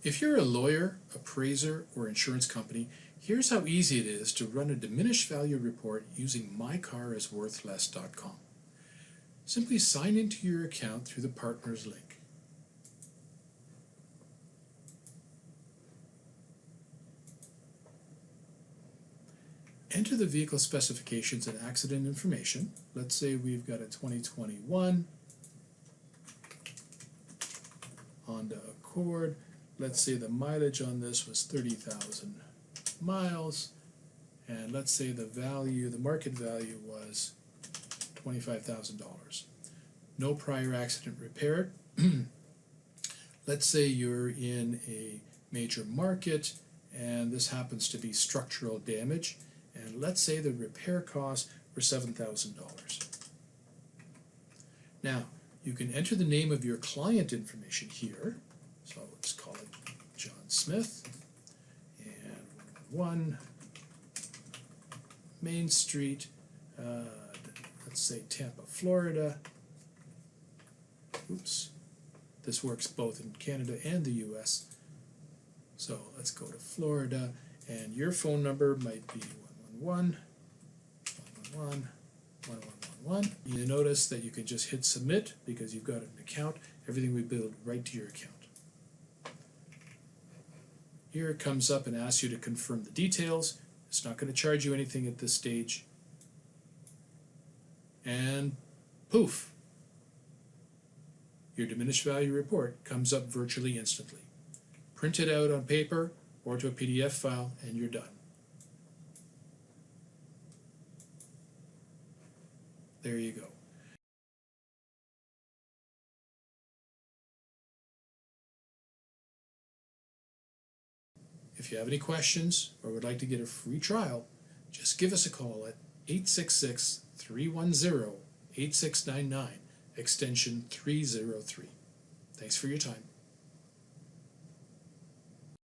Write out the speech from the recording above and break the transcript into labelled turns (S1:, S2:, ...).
S1: If you're a lawyer, appraiser, or insurance company, here's how easy it is to run a diminished value report using MyCarisWorthLess.com. Simply sign into your account through the Partners link. Enter the vehicle specifications and accident information. Let's say we've got a 2021 Honda Accord. Let's say the mileage on this was 30,000 miles, and let's say the market value was $25,000. No prior accident repaired. Let's say you're in a major market and this happens to be structural damage, and let's say the repair costs were $7,000. Now, you can enter the name of your client information here. So let's call it John Smith, and 1 Main Street, let's say Tampa, Florida. Oops, this works both in Canada and the US. So let's go to Florida, and your phone number might be 111 111 1111. You notice that you can just hit submit because you've got an account. Everything we build right to your account. Here it comes up and asks you to confirm the details. It's not going to charge you anything at this stage. And poof, your diminished value report comes up virtually instantly. Print it out on paper or to a PDF file and you're done. There you go. If you have any questions or would like to get a free trial, just give us a call at 866-310-8699, extension 303. Thanks for your time.